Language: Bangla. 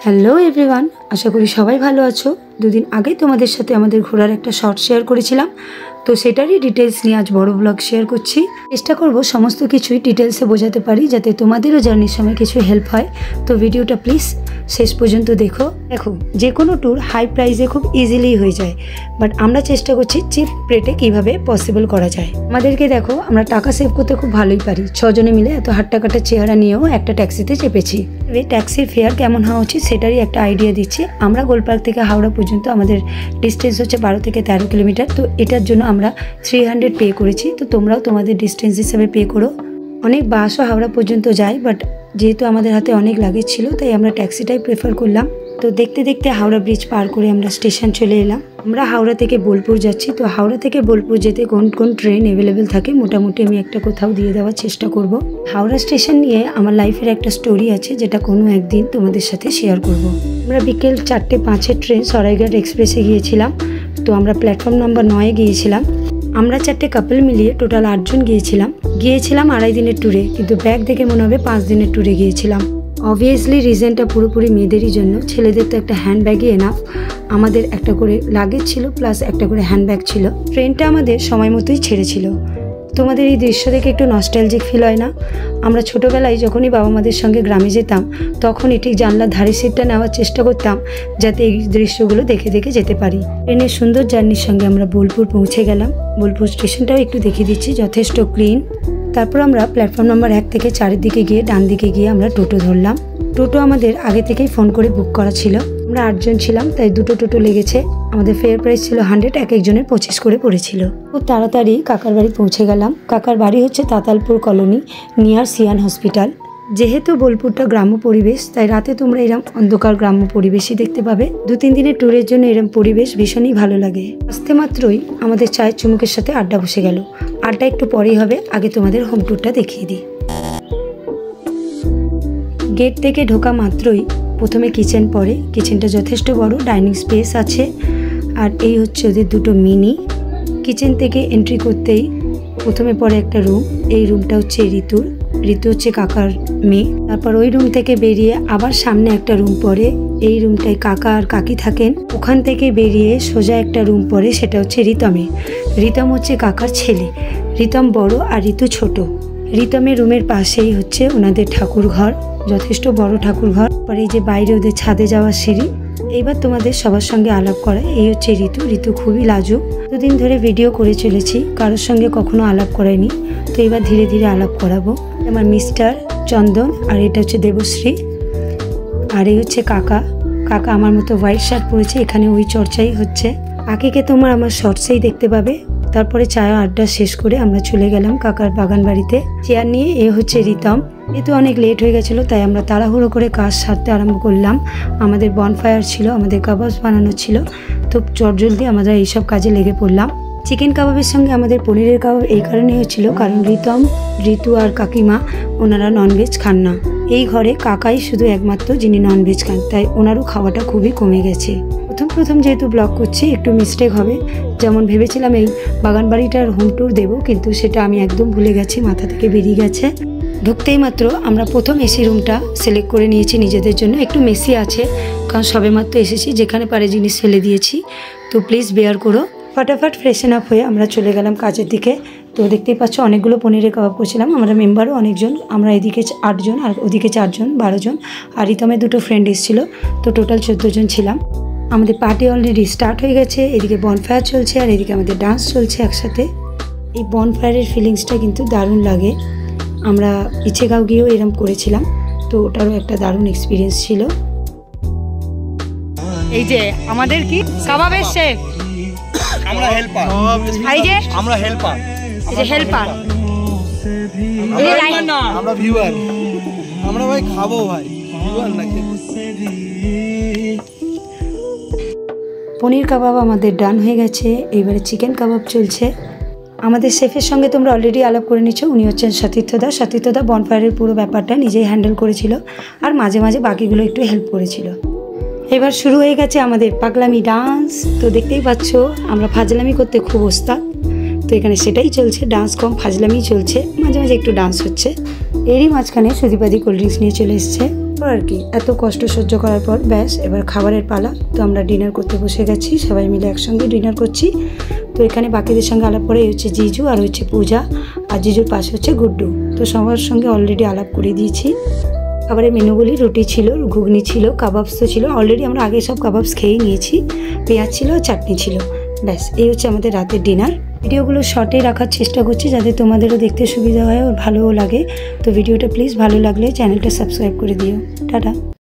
হ্যালো এভরিওয়ান, আশা করি সবাই ভালো আছো। দুদিন আগে তোমাদের সাথে আমাদের ঘোরার একটা শর্ট শেয়ার করেছিলাম, তো সেটারই ডিটেলস নিয়ে আজ বড় ব্লগ শেয়ার করছি। চেষ্টা করব সমস্ত কিছুই ডিটেলসে বোঝাতে পারি, যাতে তোমাদেরও জার্নির সময় কিছু হেল্প হয়। তো ভিডিওটা প্লিজ শেষ পর্যন্ত দেখো। যে কোনো ট্যুর হাই প্রাইসে খুব ইজিলি হয়ে যায়, বাট আমরা চেষ্টা করছি চিপ রেটে কীভাবে পসিবল করা যায়। আমাদেরকে দেখো, আমরা টাকা সেভ করতে খুব ভালোই পারি। 6 জনে মিলে এত হাট্টাকাটা চেহারা নিয়েও একটা ট্যাক্সিতে চেপেছি। ট্যাক্সির ফেয়ার কেমন হওয়া উচিত সেটারই একটা আইডিয়া দিচ্ছি। আমরা গোলপার্ক থেকে হাওড়া পর্যন্ত আমাদের ডিস্টেন্স হচ্ছে 12 থেকে 13 কিলোমিটার। তো এটার জন্য আমরা 300 পে করেছি। তো তোমরাও তোমাদের ডিস্টেন্স হিসাবে পে করো। অনেক বাসও হাওড়া পর্যন্ত যায়, বাট যেহেতু আমাদের হাতে অনেক লাগেজ ছিল তাই আমরা ট্যাক্সিটাই প্রেফার করলাম। তো দেখতে দেখতে হাওড়া ব্রিজ পার করে আমরা স্টেশন চলে এলাম। আমরা হাওড়া থেকে বোলপুর যাচ্ছি। তো হাওড়া থেকে বোলপুর যেতে কোন কোন ট্রেন অ্যাভেলেবেল থাকে মোটামুটি আমি একটা কোথাও দিয়ে দেওয়ার চেষ্টা করব। হাওড়া স্টেশন নিয়ে আমার লাইফের একটা স্টোরি আছে, যেটা কোনো একদিন তোমাদের সাথে শেয়ার করব। আমরা বিকেল 4:05 ট্রেন সরাইঘাট এক্সপ্রেসে গিয়েছিলাম। তো আমরা প্ল্যাটফর্ম নাম্বার 9 গিয়েছিলাম। আমরা 4টে কাপল মিলিয়ে টোটাল 8 জন গিয়েছিলাম 2.5 দিনের ট্যুরে, কিন্তু ব্যাগ দেখে মনে হবে 5 দিনের ট্যুরে গিয়েছিলাম। অবভিয়াসলি রিজনটা পুরোপুরি মেয়েদেরই জন্য। ছেলেদের তো একটা হ্যান্ডব্যাগই এনাফ। আমাদের একটা করে লাগেজ ছিল, প্লাস একটা করে হ্যান্ডব্যাগ ছিল। ট্রেনটা আমাদের সময় মতোই ছেড়েছিল। তোমাদের এই দৃশ্য দেখে একটু নস্টালজিক ফিল হয় না? আমরা ছোটোবেলায় যখনই বাবা মাদের সঙ্গে গ্রামে যেতাম, তখনই ঠিক জানলার ধারে সিটটা নেওয়ার চেষ্টা করতাম, যাতে এই দৃশ্যগুলো দেখে দেখে যেতে পারি। ট্রেনের সুন্দর জার্নির সঙ্গে আমরা বোলপুর পৌঁছে গেলাম। বোলপুর স্টেশনটাও একটু দেখিয়ে দিচ্ছি, যথেষ্ট ক্লিন। তারপর আমরা প্ল্যাটফর্ম নাম্বার 1 থেকে 4-এর দিকে গিয়ে ডান দিকে গিয়ে আমরা টোটো ধরলাম। টোটো আমাদের আগে থেকেই ফোন করে বুক করা ছিল। আমরা 8 জন ছিলাম, তাই 2টো টোটো লেগেছে। আমাদের ফেয়ার প্রাইস ছিল 100, এক একজনের 25 করে পড়েছিল। খুব তাড়াতাড়ি কাকার বাড়ি পৌঁছে গেলাম। কাকার বাড়ি হচ্ছে Tatalpur colony, near Sean hospital. যেহেতু বোলপুরটা গ্রাম্য পরিবেশ, তাই রাতে তোমরা এরম অন্ধকার গ্রাম্য পরিবেশই দেখতে পাবে। 2-3 দিনের ট্যুরের জন্য এরম পরিবেশ ভীষণই ভালো লাগে। আসতে মাত্রই আমাদের চায়ের চুমুকের সাথে আড্ডা বসে গেল। আড্ডা একটু পরেই হবে, আগে তোমাদের হোম ট্যুরটা দেখিয়ে দিই। গেট থেকে ঢোকা মাত্রই প্রথমে কিচেন পড়ে। কিচেনটা যথেষ্ট বড়, ডাইনিং স্পেস আছে। আর এই হচ্ছে ওদের 2টো মিনি। কিচেন থেকে এন্ট্রি করতেই প্রথমে পড়ে একটা রুম। এই রুমটা হচ্ছে ঋতু হচ্ছে কাকার মেয়ে। তারপর ওই রুম থেকে বেরিয়ে আবার সামনে একটা রুম পড়ে। এই রুমটায় কাকা আর কাকি থাকেন। ওখান থেকে বেরিয়ে সোজা একটা রুম পড়ে, সেটা হচ্ছে রিতম হচ্ছে কাকার ছেলে। রিতম বড় আর ঋতু ছোট। রিতমের রুমের পাশেই হচ্ছে ওনাদের ঠাকুর ঘর, যথেষ্ট বড় ঠাকুর ঘর। পরে এই যে বাইরে ওদের ছাদে যাওয়ার সিঁড়ি। এইবার তোমাদের সবার সঙ্গে আলাপ করা। এই হচ্ছে ঋতু খুবই লাজুক। দুদিন ধরে ভিডিও করে চলেছি, কারোর সঙ্গে কখনো আলাপ করায়নি। তো এবার ধীরে ধীরে আলাপ করাবো। আমার মিস্টার চন্দন, আর এটা হচ্ছে দেবশ্রী, আর এই হচ্ছে কাকা। কাকা আমার মতো হোয়াইট শার্ট পরেছে। এখানে ওই চর্চাই হচ্ছে। কাকিকে তোমরা আমার শর্টসেই দেখতে পাবে। তারপরে চায় আড্ডা শেষ করে আমরা চলে গেলাম কাকার বাগান বাড়িতে চেয়ার নিয়ে। এ হচ্ছে রিতম। এ তো অনেক লেট হয়ে গেছিলো, তাই আমরা তাড়াহুড়ো করে কাজ সারতে আরম্ভ করলাম। আমাদের বনফায়ার ছিল, আমাদের কাবাব বানানো ছিল। তো চটজলদি আমরা এইসব কাজে লেগে পড়লাম। চিকেন কাবাবের সঙ্গে আমাদের পনিরের কাবাব এই কারণে হচ্ছিল, কারণ ঋতু আর কাকিমা ওনারা ননভেজ খান না। এই ঘরে কাকাই শুধু একমাত্র যিনি ননভেজ খান, তাই ওনারও খাওয়াটা খুবই কমে গেছে। প্রথম যেহেতু ব্লগ করছি, একটু মিস্টেক হবে। যেমন ভেবেছিলাম এই বাগান বাড়িটার হোম ট্যুর দেবো, কিন্তু সেটা আমি একদম ভুলে গেছি, মাথা থেকে বেরিয়ে গেছে। ঢুকতেই মাত্র আমরা প্রথম এসি রুমটা সিলেক্ট করে নিয়েছি নিজেদের জন্য। একটু মেসি আছে, কারণ সবেমাত্র এসেছি, যেখানে পারে জিনিস ফেলে দিয়েছি। তো প্লিজ বেয়ার করো। ফটাফট ফ্রেশন আপ হয়ে আমরা চলে গেলাম কাজের দিকে। তো দেখতেই পাচ্ছ অনেকগুলো পনিরের কাবাব করছিলাম। আমরা মেম্বারও অনেকজন, আমরা এদিকে 8 জন আর ওদিকে 4 জন, 12 জন। আর রিতমের 2টো ফ্রেন্ড এসেছিলো। তো টোটাল 14 জন ছিলাম। আমাদের পার্টি অলরেডি স্টার্ট হয়ে গেছে। এদিকে বনফায়ার চলছে আর এদিকে আমাদের ডান্স চলছে একসাথে। এই বনফায়ারের ফিলিংসটা কিন্তু দারুণ লাগে। আমরা ইচ্ছেগাঁও গিয়েও এরম করেছিলাম, তো ওটারও একটা দারুণ এক্সপিরিয়েন্স ছিল। এই যে আমাদের কি কাবাবের শেফ, আমরা হেল্পার। এই যে আমরা হেল্পার। এই যে হেল্পার, আমরা ভিউয়ার। আমরা ভাই খাবো ভাই, ভিউয়ার না খেতে। পনির কাবাব আমাদের ডান হয়ে গেছে। এবারে চিকেন কাবাব চলছে। আমাদের শেফের সঙ্গে তোমরা অলরেডি আলাপ করে নিচ্ছ। উনি হচ্ছেন সতীর্থদা বনফায়ারের পুরো ব্যাপারটা নিজেই হ্যান্ডেল করেছিল, আর মাঝে মাঝে বাকিগুলো একটু হেল্প করেছিল। এবার শুরু হয়ে গেছে আমাদের পাগলামি ডান্স। তো দেখতেই পাচ্ছ আমরা ফাজলামি করতে খুব ওস্তাদ। তো এখানে সেটাই চলছে, ডান্স কম ফাজলামি চলছে, মাঝে মাঝে একটু ডান্স হচ্ছে। এরই মাঝখানে সুদীপাদি কোল্ড ড্রিঙ্কস নিয়ে চলে এসছে। আর কি এত কষ্ট সহ্য করার পর ব্যাস এবার খাবারের পালা। তো আমরা ডিনার করতে বসে গেছি, সবাই মিলে একসঙ্গে ডিনার করছি। তো এখানে বাকিদের সঙ্গে আলাপ করে হচ্ছে জিজু আর হচ্ছে পূজা, আর জিজুর পাশে হচ্ছে গুড্ডু। তো সবার সঙ্গে অলরেডি আলাপ করে দিয়েছি। খাবারের মেনুগুলি রুটি ছিল, ঘুগনি ছিল, কাবাবস তো ছিল, অলরেডি আমরা আগে সব কাবাবস খেয়েই নিয়েছি, পেঁয়াজ ছিল, চাটনি ছিল। ব্যাস এই হচ্ছে আমাদের রাতের ডিনার। ভিডিওগুলো শর্টে রাখার চেষ্টা করছি যাতে তোমাদেরও দেখতে সুবিধা হয় আর ভালোও লাগে। তো ভিডিওটা প্লিজ ভালো লাগলে চ্যানেলটা সাবস্ক্রাইব করে দিও। টাটা।